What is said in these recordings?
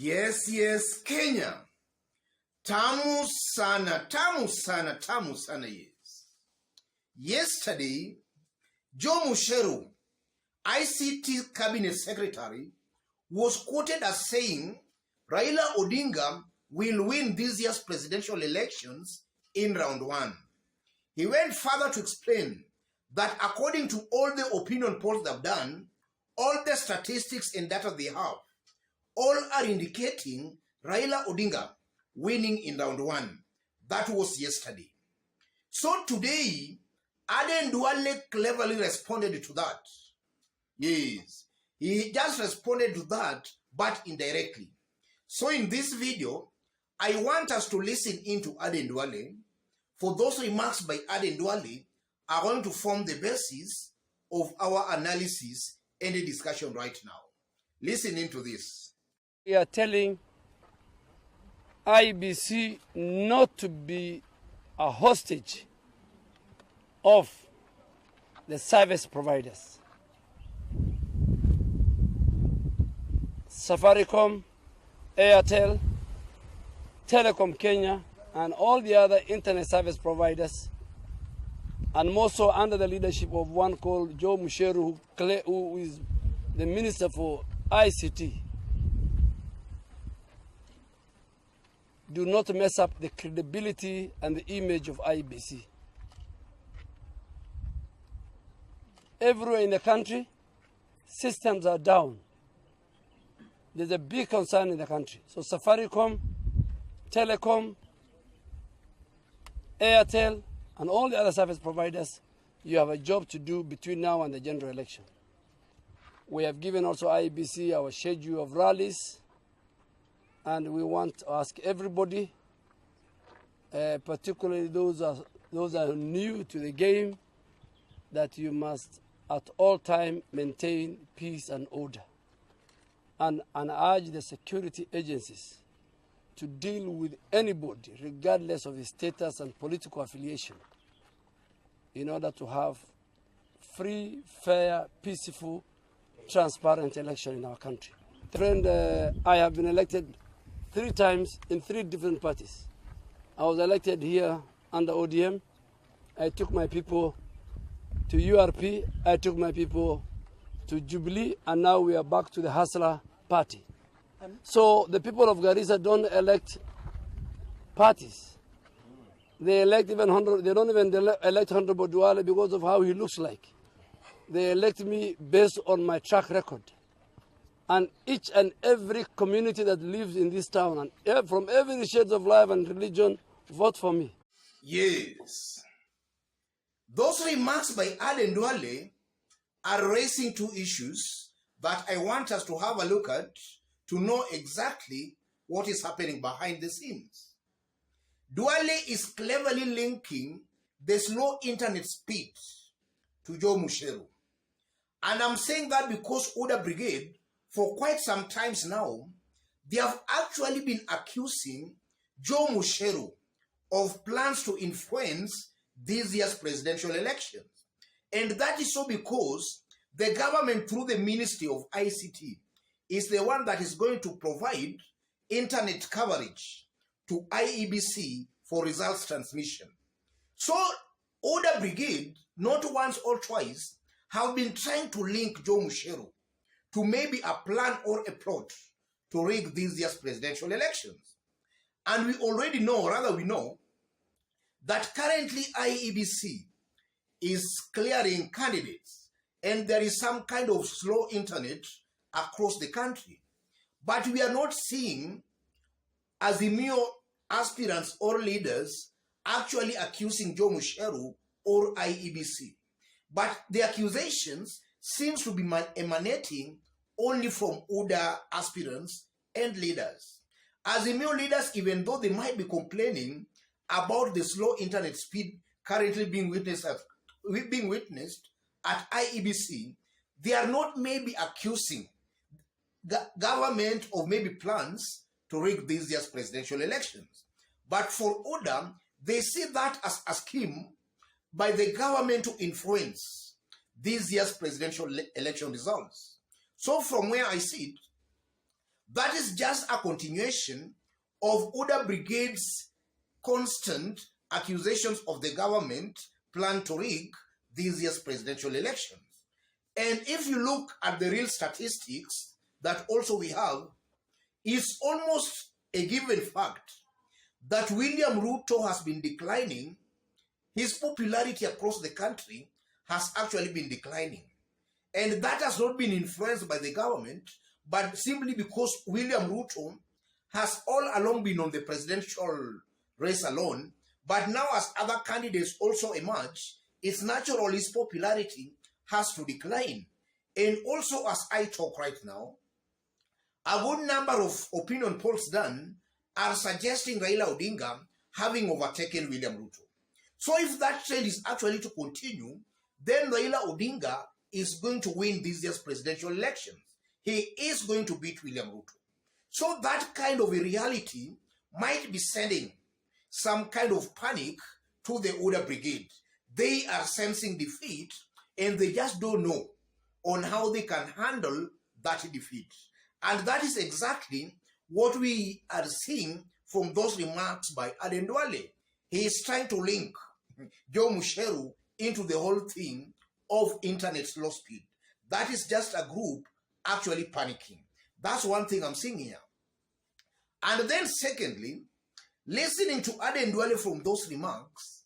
Yes, Kenya. Tamu sana, yes. Yesterday, Joe Musheru, ICT Cabinet Secretary, was quoted as saying Raila Odinga will win this year's presidential elections in round 1. He went further to explain that according to all the opinion polls they've done, all the statistics and data they have, all are indicating Raila Odinga winning in round 1. That was yesterday. So today, Aden Duale cleverly responded to that. Yes, he just responded to that, but indirectly. So in this video, I want us to listen into Aden Duale. For those remarks by Aden Duale are going to form the basis of our analysis and the discussion right now. Listen into this. We are telling IEBC not to be a hostage of the service providers. Safaricom, Airtel, Telecom Kenya, and all the other internet service providers, and more so under the leadership of one called Joe Musheru, who is the Minister for ICT, do not mess up the credibility and the image of IEBC. Everywhere in the country, systems are down. There's a big concern in the country. So Safaricom, Telecom, Airtel, and all the other service providers, you have a job to do between now and the general election. We have given also IEBC our schedule of rallies, and we want to ask everybody, particularly those are new to the game, that you must at all time maintain peace and order, and urge the security agencies to deal with anybody, regardless of his status and political affiliation, in order to have free, fair, peaceful, transparent election in our country. Friend, I have been elected 3 times in 3 different parties. I was elected here under ODM. I took my people to URP. I took my people to Jubilee, and now we are back to the Hustler Party. So the people of Garissa don't elect parties. They elect even they don't even elect Honorable Duale because of how he looks like. They elect me based on my track record. And each and every community that lives in this town, and from every shades of life and religion, vote for me. Yes. Those remarks by Aden Duale are raising 2 issues that I want us to have a look at to know exactly what is happening behind the scenes. Duale is cleverly linking the slow internet speed to Joe Musheru. And I'm saying that because UDA Brigade, for quite some times now, they have actually been accusing Joe Musheru of plans to influence this year's presidential elections. And that is so because the government, through the Ministry of ICT, is the one that is going to provide internet coverage to IEBC for results transmission. So, UDA Brigade, not once or twice, have been trying to link Joe Musheru to maybe a plan or a plot to rig this year's presidential elections. And we already know, rather we know, that currently IEBC is clearing candidates, and there is some kind of slow internet across the country. But we are not seeing Azimio aspirants or leaders actually accusing Joe Musheru or IEBC. But the accusations seems to be emanating only from UDA aspirants and leaders. Azimio leaders, even though they might be complaining about the slow internet speed currently being witnessed at IEBC, they are not maybe accusing the government of maybe plans to rig this year's presidential elections. But for UDA, they see that as a scheme by the government to influence this year's presidential election results. So from where I sit, That is just a continuation of UDA Brigade's constant accusations of the government plan to rig this year's presidential elections. And if you look at the real statistics that also we have, it's almost a given fact that William Ruto has been declining. His popularity across the country has actually been declining. And that has not been influenced by the government, but simply because William Ruto has all along been on the presidential race alone. But now as other candidates also emerge, it's natural his popularity has to decline. And also as I talk right now, a good number of opinion polls done are suggesting Raila Odinga having overtaken William Ruto. So if that trend is actually to continue, then Raila Odinga is going to win this year's presidential elections. He is going to beat William Ruto. So that kind of a reality might be sending some kind of panic to the UDA Brigade. They are sensing defeat and they just don't know on how they can handle that defeat. And that is exactly what we are seeing from those remarks by Aden Duale. He is trying to link Joe Musheru into the whole thing of internet slow speed. That is just a group actually panicking. That's one thing I'm seeing here. And then secondly, listening to Aden Duale from those remarks,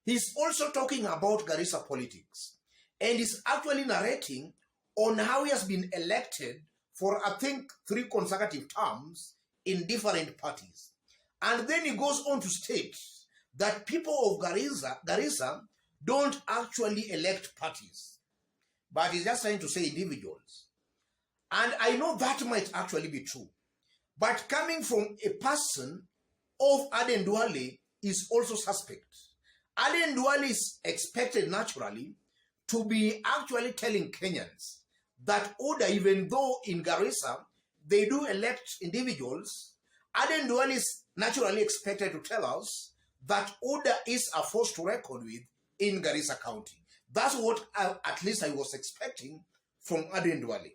he's also talking about Garissa politics. And he's actually narrating on how he has been elected for, I think, 3 consecutive terms in different parties. And then he goes on to state that people of Garissa don't actually elect parties, but he's just trying to say individuals. And I know that might actually be true. But coming from a person of Aden Duale is also suspect. Aden Duale is expected naturally to be actually telling Kenyans that UDA, even though in Garissa they do elect individuals, Aden Duale is naturally expected to tell us that UDA is a force to reckon with in Garissa County. That's what at least I was expecting from Aden Duale.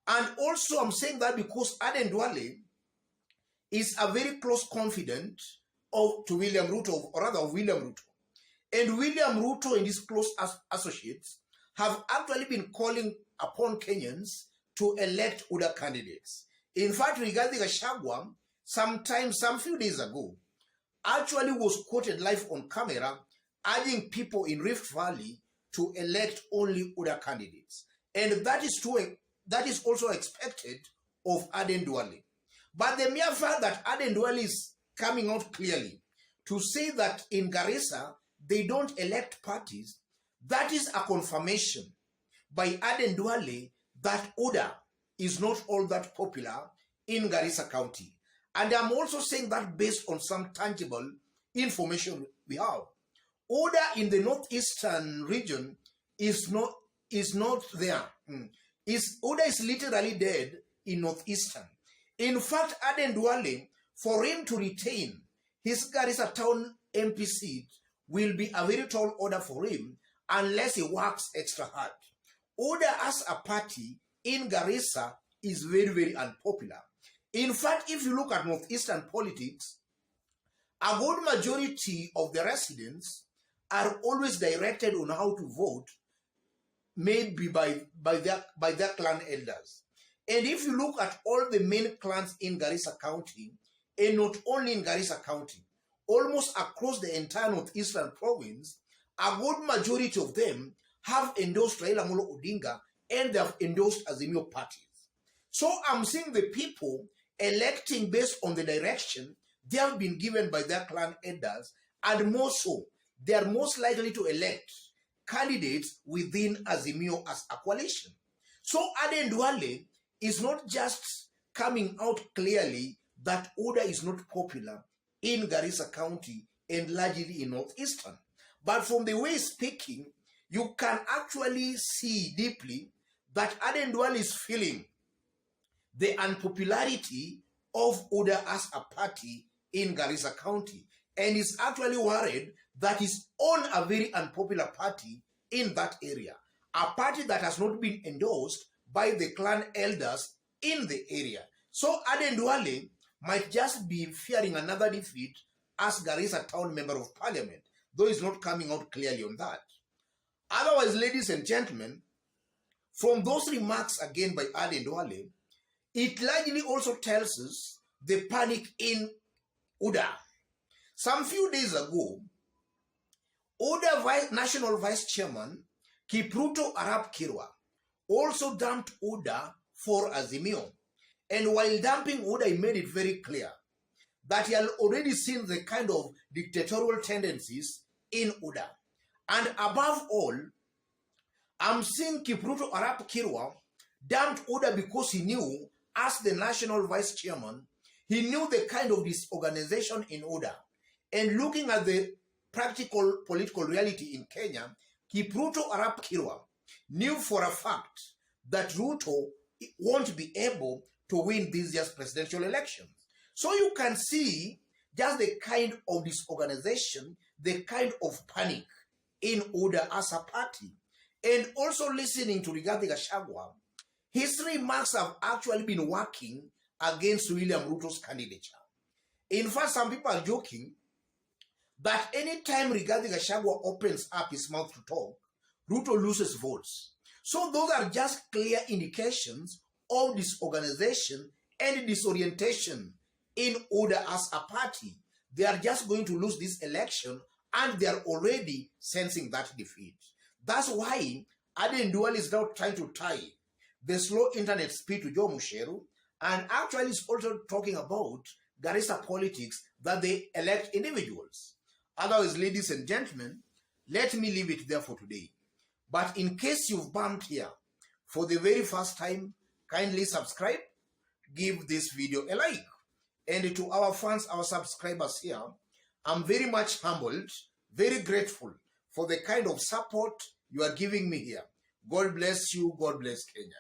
And also I'm saying that because Aden Duale is a very close confidant of William Ruto, or rather of William Ruto. And William Ruto and his close associates have actually been calling upon Kenyans to elect UDA candidates. In fact, regarding Gachagua, some few days ago, actually was quoted live on camera urging people in Rift Valley to elect only UDA candidates. And that is true. That is also expected of Aden Duale. But the mere fact that Aden Duale is coming out clearly to say that in Garissa they don't elect parties, that is a confirmation by Aden Duale that UDA is not all that popular in Garissa County. And I'm also saying that based on some tangible information we have. UDA in the northeastern region is not there. UDA is literally dead in northeastern. In fact, Aden Duale, for him to retain his Garissa town MP seat will be a very tall order for him unless he works extra hard. UDA as a party in Garissa is very, very unpopular. In fact, if you look at northeastern politics, a good majority of the residents are always directed on how to vote, maybe by their clan elders. And if you look at all the main clans in Garissa County, and not only in Garissa County, almost across the entire northeastern province, a good majority of them have endorsed Raila Amolo Odinga and they have endorsed Azimio parties. So I'm seeing the people electing based on the direction they have been given by their clan elders, and more so, they are most likely to elect candidates within Azimio as a coalition. So Aden Duale is not just coming out clearly that UDA is not popular in Garissa County and largely in northeastern. But from the way he's speaking, you can actually see deeply that Aden Duale is feeling the unpopularity of UDA as a party in Garissa County, and is actually worried that he's on a very unpopular party in that area, a party that has not been endorsed by the clan elders in the area. So Aden Duale might just be fearing another defeat as Garissa town member of parliament, though he's not coming out clearly on that. Otherwise, ladies and gentlemen, from those remarks again by Aden Duale, it largely also tells us the panic in UDA. Some few days ago, UDA National Vice Chairman Kipruto Arap Kirwa also dumped UDA for Azimio. And while dumping UDA, he made it very clear that he had already seen the kind of dictatorial tendencies in UDA. And above all, I'm seeing Kipruto Arap Kirwa dumped UDA because he knew, as the national vice chairman, he knew the kind of disorganization in UDA. And looking at the practical political reality in Kenya, Kipruto Arap Kirwa knew for a fact that Ruto won't be able to win this year's presidential elections. So you can see just the kind of disorganization, the kind of panic in UDA as a party. And also listening to Rigathi Gachagua, his remarks have actually been working against William Ruto's candidature. In fact, some people are joking that anytime Rigathi Gachagua opens up his mouth to talk, Ruto loses votes. So those are just clear indications of disorganization and disorientation in UDA as a party. They are just going to lose this election and they are already sensing that defeat. That's why Aden Duale is now trying to tie the slow internet speed to Joe Musheru, and actually is also talking about Garissa politics, that they elect individuals. Otherwise, ladies and gentlemen, let me leave it there for today. But in case you've bumped here for the very first time, kindly subscribe, give this video a like. And to our fans, our subscribers here, I'm very much humbled, very grateful for the kind of support you are giving me here. God bless you. God bless Kenya.